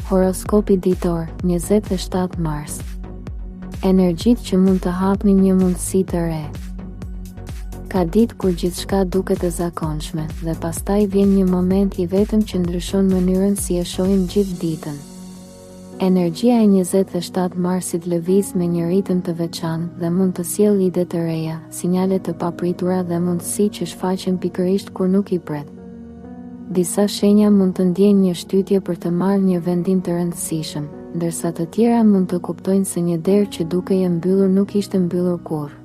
Horoskopi ditor, 27 mars. Energjitë që mund të hapni një mundësi të re. Ka ditë kur gjithçka duket e zakonshme, dhe pastaj vjen një moment I vetëm që ndryshon mënyrën si e shohim gjithë ditën. Energjia e 27 marsit lëviz me një ritëm të veçantë dhe mund të sjellë ide të reja, sinjale të papritura dhe mundësi që shfaqen pikërisht kur nuk I pret. Disa shenja mund të ndjejnë një shtytje për të marrë një vendim të rëndësishëm, ndërsa të tjera mund të kuptojnë se një derë që dukej e mbyllur nuk ishte mbyllur kurrë.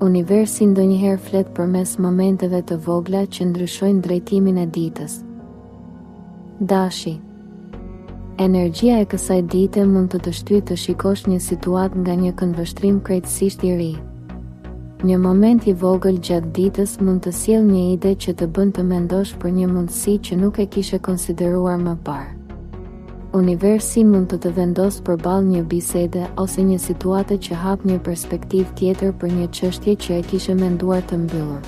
Universi ndonjëherë flet përmes momenteve të vogla që ndryshojnë drejtimin e ditës. Dashi. Energjia e kësaj dite mund të shtyjë të shikosh një situatë nga një këndvështrim krejtësisht I ri. Një moment I vogël gjatë ditës mund të sjellë një ide që të bën të mendosh për një mundësi që nuk e kishe konsideruar më parë. Universi mund të vendosë përballë një bisede ose një situate që hap një perspektivë tjetër për një çështje që e kishe menduar të mbyllur.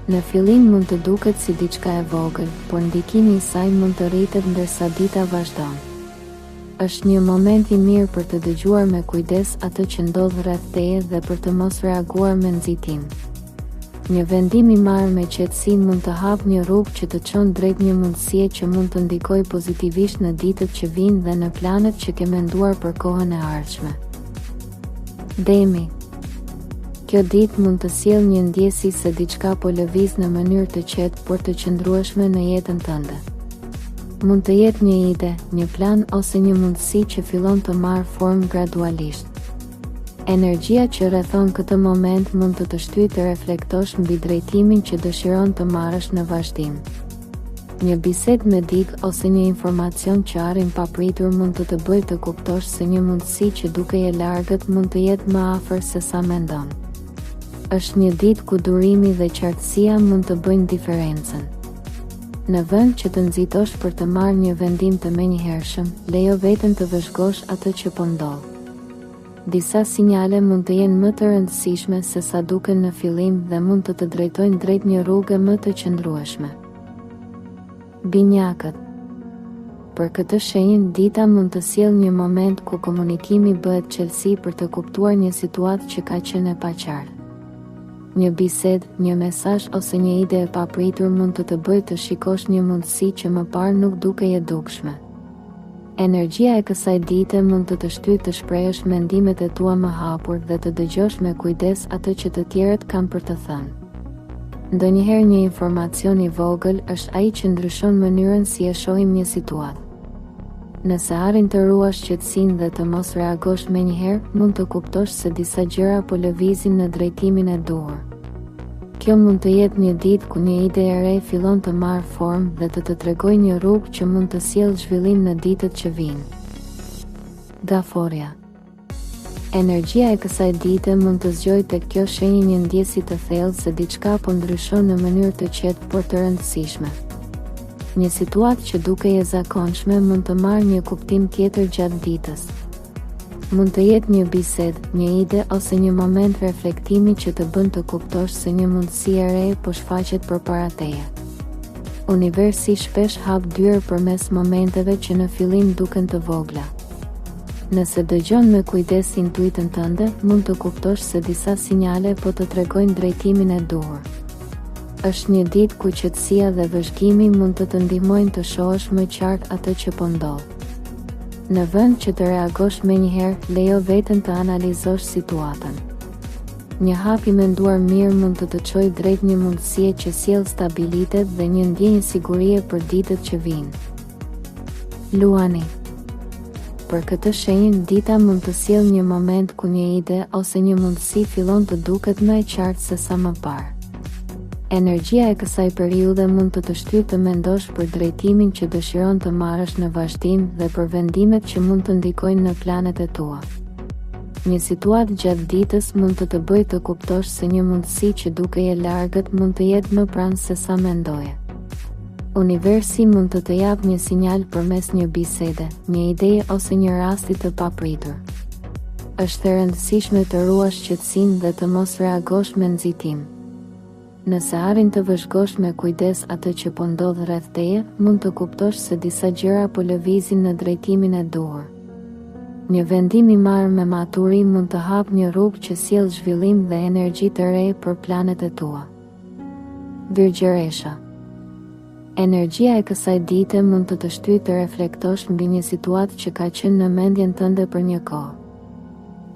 Në fillim mund të duket si diçka e vogël, por ndikimi I saj mund të rritet ndërsa dita vazhdon. Është një moment I mirë për të dëgjuar me kujdes atë që ndodh rreth teje dhe për të mos reaguar me nxitim. Një vendim I marrë me qetësi mund të hapë një rrugë që të çon drejt një mundësie që mund të ndikojë pozitivisht në ditët që vijnë dhe në planet që ke menduar për kohën e ardhshme. Demi. Kjo ditë mund të sjellë një ndjesi se diçka po lëviz në mënyrë të qetë por të qëndrueshme në jetën tënde. Mund të jetë një ide, një plan ose një mundësi që fillon të marrë formë gradualisht. Energjia që rrethon këtë moment mund të shtyjë të reflektosh mbi drejtimin që dëshiron të marrësh në vazhdim. Një bisedë me dikë ose një informacion që arrin papritur mund të bëjë të kuptosh se një mundësi që dukej e largët mund të jetë më afër se sa mendon. Është një ditë ku durimi dhe qartësia mund të bëjnë diferencën. Në vend që të nxitosh për të marrë një vendim të menjëhershëm, lejo veten të vëzhgosh atë që po ndodh. Disa sinjale mund të jenë më të rëndësishme se sa duken në fillim dhe mund të drejtojnë drejt një rruge më të qëndrueshme. Binjakët. Për këtë shenjë, dita mund të sjellë një moment ku komunikimi bëhet çelësi për të kuptuar një situatë që ka qenë e paqartë. Një bisedë, një mesazh ose një ide e papritur mund të bëjë të shikosh një mundësi që më parë nuk dukej e dukshme. Energjia e kësaj dite mund të shtyjë të shprehësh mendimet e tua më hapur dhe të dëgjosh me kujdes atë që të tjerët kanë për të thënë. Ndonjëherë një informacion I vogël është ai që ndryshon mënyrën si e shohim një situatë. Nëse arrin të ruash qetësinë dhe të mos reagosh menjëherë, mund të kuptosh se disa gjëra po lëvizin në drejtimin e duhur. Kjo mund të jetë një ditë ku një ide e re fillon të marrë formë dhe të tregojë një rrugë që mund të sjellë zhvillim në ditët që vijnë. Gaforia. Energjia e kësaj dite mund të zgjojë tek kjo shenjë një ndjesi të thellë se diçka po ndryshon në mënyrë të qetë por të rëndësishme. Një situatë që dukej e zakonshme mund të marrë një kuptim tjetër gjatë ditës. Mund të jetë një bisedë, një ide ose një moment reflektimi që të bën të kuptosh se një mundësi e re po shfaqet përpara teje. Universi shpesh hap dyrë përmes momenteve që në fillim duken të vogla. Nëse dëgjon me kujdes intuitën tënde, mund të kuptosh se disa sinjale po të tregojnë drejtimin e duhur. Është një ditë ku qetësia dhe vëzhgimi mund të ndihmojnë të shohësh më qartë atë që po ndodh. Në vend që të reagosh menjëherë, lejo veten të analizosh situatën. Një hap I menduar mirë mund të çojë drejt një mundësie që sjell stabilitet dhe një ndjenjë sigurie për ditët që vijnë. Luani. Për këtë shenjë, dita mund të sjellë një moment ku një ide ose një mundësi fillon të duket më e qartë se sa më parë. Energjia e kësaj periudhe mund të shtyjë të mendosh për drejtimin që dëshiron të marrësh në vazhdim dhe për vendimet që mund të ndikojnë në planet e tua. Një situatë gjatë ditës mund të bëjë të kuptosh se një mundësi që dukej e largët mund të jetë më pranë se sa mendoje. Universi mund të japë një sinjal përmes një bisede, një ide ose një rasti të papritur. Është e rëndësishme të ruash qetësinë dhe të mos reagosh me nxitim. Nëse arrin të vëzhgosh me kujdes atë që po ndodh rreth teje, mund të kuptosh se disa gjëra po lëvizin në drejtimin e duhur. Një vendim i marrë me maturi mund të hap një rrugë që sjell zhvillim dhe energji të re për planet e tua. Virgjëresha. Energjia e kësaj dite mund të shtyjë të reflektosh mbi një situatë që ka qenë në mendjen tënde për një kohë.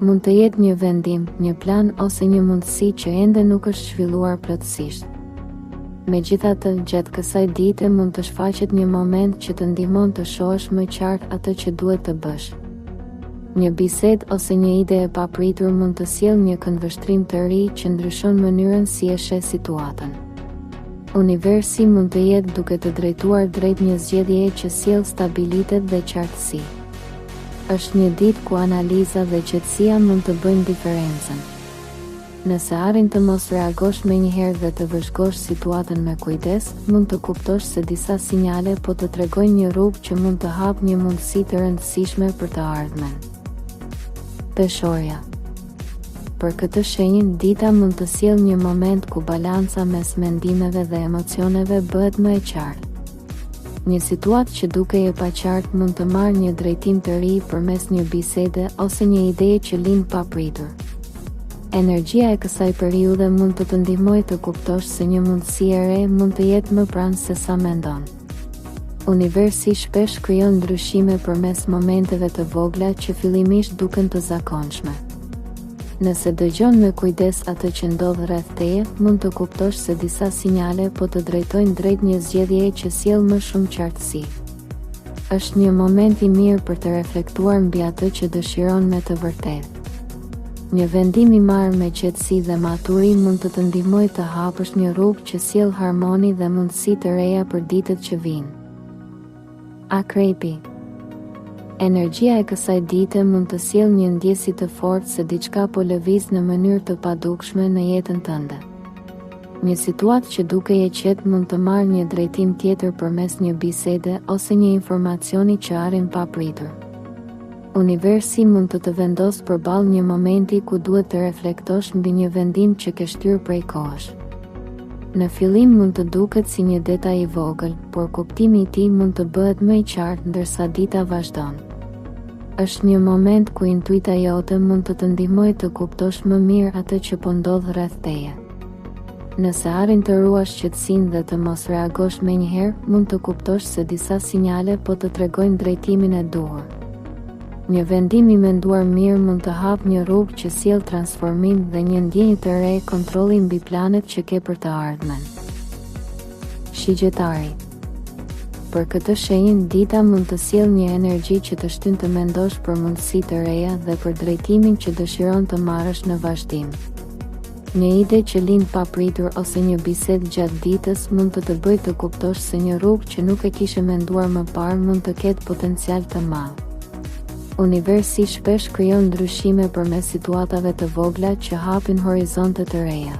Mund të jetë një vendim, një plan ose një mundësi që ende nuk është zhvilluar plotësisht. Megjithatë, gjatë kësaj dite mund të shfaqet një moment që të ndihmon të shohësh më qartë atë që duhet të bësh. Një bisedë ose një ide e papritur mund të sjellë një këndvështrim të ri që ndryshon mënyrën si e sheh situatën. Universi mund të jetë duke të drejtuar drejt një zgjedhjeje që sjell stabilitet dhe qartësi. Është një ditë ku analiza dhe qetësia mund të bëjnë diferencën. Nëse arrin të mos reagosh menjëherë dhe të vëzhgosh situatën me kujdes, mund të kuptosh se disa sinjale po të tregojnë një rrugë që mund të hapë një mundësi të rëndësishme për të ardhmen. Peshorja. Për këtë shenjë, dita mund të sjellë një moment ku balanca mes mendimeve dhe emocioneve bëhet më e qartë. Një situatë që dukej e paqartë mund të marrë një drejtim të ri përmes një bisede ose një ideje që lind papritur. Energjia e kësaj periudhe mund të të ndihmojë të kuptosh se një mundësi e re mund të jetë më pranë se sa mendon. Universi shpesh krijon ndryshime përmes momenteve të vogla që fillimisht duken të zakonshme. Nëse dëgjon me kujdes atë që ndodh rreth teje, mund të kuptosh se disa sinjale po të drejtojnë drejt një zgjedhjeje që sjell më shumë qartësi. Është një moment i mirë për të reflektuar mbi atë që dëshiron me të vërtetë. Një vendim i marrë me qetësi dhe maturi mund të të ndihmojë të hapësh një rrugë që sjell harmoni dhe mundësi të reja për ditët që vijnë. Akrepi. Energjia e kësaj dite mund të sjellë një ndjesi të fortë se diçka po lëviz në mënyrë të padukshme në jetën tënde. Një situatë që dukej e qetë mund të marrë një drejtim tjetër përmes një bisede ose një informacioni që arrin papritur. Universi mund të të vendosë përballë një momenti ku duhet të reflektosh mbi një vendim që ke shtyrë prej kohësh. Në fillim mund të duket si një detaj i vogël, por kuptimi i tij mund të bëhet më i qartë ndërsa dita vazhdon. Është një moment ku intuita jote mund të të ndihmojë të kuptosh më mirë atë që po ndodh rreth teje. Nëse arrin të ruash qetësinë dhe të mos reagosh menjëherë, mund të kuptosh se disa sinjale po të tregojnë drejtimin e duhur. Një vendim i menduar mirë mund të hapë një rrugë që sjell transformim dhe një ndjenjë të re kontrolli mbi planet që ke për të ardhmen. Shigjetari. Për këtë shenjë, dita mund të sjellë një energji që të shtyn të mendosh për mundësi të reja dhe për drejtimin që dëshiron të marrësh në vazhdim. Një ide që lind papritur ose një bisedë gjatë ditës mund të bëjë të kuptosh se një rrugë që nuk e kishe menduar më parë mund të ketë potencial të madh. Universi shpesh krijon ndryshime përmes situatave të vogla që hapin horizonte të reja.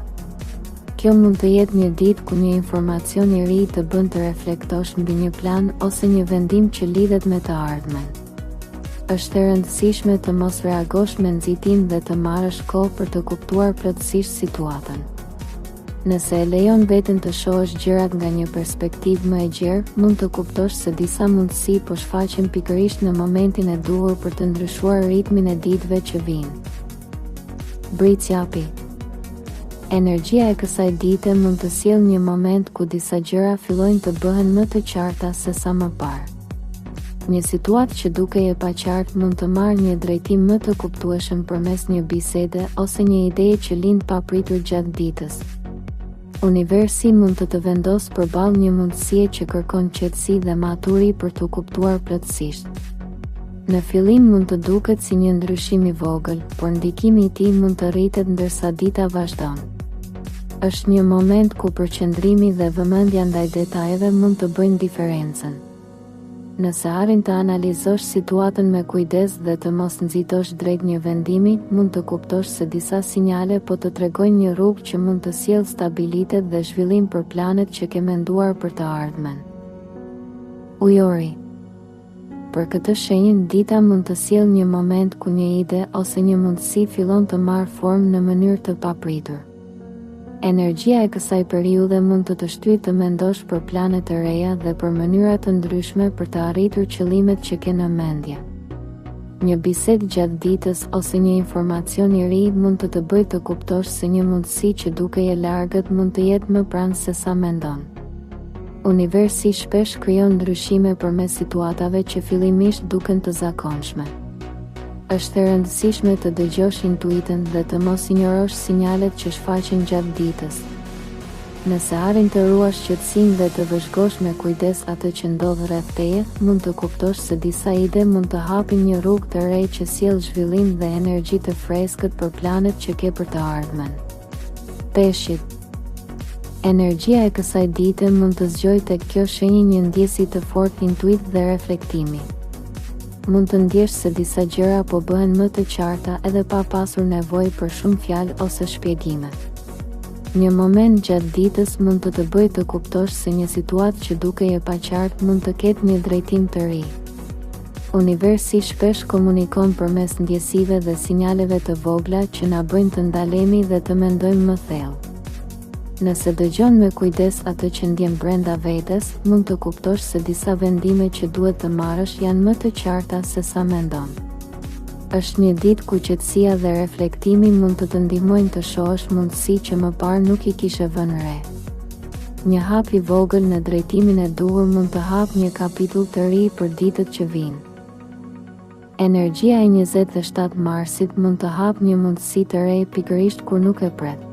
Kjo mund të jetë një ditë ku një informacion i ri të bën të reflektosh mbi një plan ose një vendim që lidhet me të ardhmen. Është e rëndësishme të mos reagosh me nxitim dhe të marrësh kohë për të kuptuar plotësisht situatën. Nëse e lejon veten të shohësh gjërat nga një perspektivë më e gjerë, mund të kuptosh se disa mundësi po shfaqen pikërisht në momentin e duhur për të ndryshuar ritmin e ditëve që vijnë. Britsjapi. Energjia e kësaj dite mund të sjellë një moment ku disa gjëra fillojnë të bëhen më të qarta se sa më parë. Një situatë që dukej e paqartë mund të marrë një drejtim më të kuptueshëm përmes një bisede ose një ideje që lind papritur gjatë ditës. Universi mund të të vendosë përballë një mundësie që kërkon qetësi dhe maturi për të kuptuar plotësisht. Në fillim mund të duket si një ndryshim i vogël, por ndikimi i tij mund të rritet ndërsa dita vazhdon. Është një moment ku përqendrimi dhe vëmendja ndaj detajeve mund të bëjnë diferencën. Nëse arrin të analizosh situatën me kujdes dhe të mos nxitosh drejt një vendimi, mund të kuptosh se disa sinjale po të tregojnë një rrugë që mund të sjellë stabilitet dhe zhvillim për planet që ke menduar për të ardhmen. Ujori. Për këtë shenjë, dita mund të sjellë një moment ku një ide ose një mundësi fillon të marrë formë në mënyrë të papritur. Energjia e kësaj periudhe mund të shtyjë të mendosh për plane të reja dhe për mënyra të ndryshme për të arritur qëllimet që ke në mendje. Një bisedë gjatë ditës ose një informacion i ri mund të bëjë të kuptosh se një mundësi që duke e largët mund të jetë më pranë se sa mendon. Universi shpesh krijon ndryshime përmes situatave që fillimisht duken të zakonshme. Është e rëndësishme të dëgjosh intuitën dhe të mos injorosh sinjalet që shfaqen gjatë ditës. Nëse arrin të ruash qetësinë dhe të vëzhgosh me kujdes atë që ndodh rreth teje, mund të kuptosh se disa ide mund të hapin një rrugë të re që sjell zhvillim dhe energji të freskët për planet që ke për të ardhmen. Peshqit. Energjia e kësaj dite mund të zgjojë tek kjo shenjë një ndjesi të fortë intuit dhe reflektimi. Mund të ndjesh se disa gjëra po bëhen më të qarta edhe pa pasur nevojë për shumë fjalë ose shpjegime. Një moment gjatë ditës mund të bëjë të kuptosh se një situatë që dukej e paqartë mund të ketë një drejtim të ri. Universi shpesh komunikon përmes ndjesive dhe sinjaleve të vogla që na bëjnë të ndalemi dhe të mendojmë më thellë. Nëse dëgjon me kujdes atë që ndjen brenda vetes, mund të kuptosh se disa vendime që duhet të marrësh janë më të qarta se sa mendon. Është një ditë ku qetësia dhe reflektimi mund të të ndihmojnë të shohësh mundësi që më parë nuk i kishe vënë re. Një hap i vogël në drejtimin e duhur mund të hapë një kapitull të ri për ditët që vijnë. Energjia e 27 marsit mund të hapë një mundësi të re pikërisht kur nuk e pret.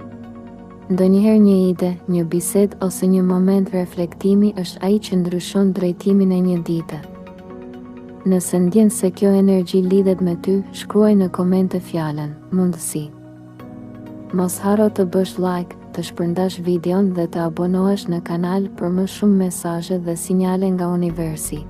Ndonjëherë një ide, një bisedë ose një moment reflektimi është ai që ndryshon drejtimin e një dite. Nëse ndjen se kjo energji lidhet me ty, shkruaj në komente fjalën mundësi. Mos haro të bësh like, të shpërndash videon dhe të abonohesh në kanal për më shumë mesazhe dhe sinjale nga universi.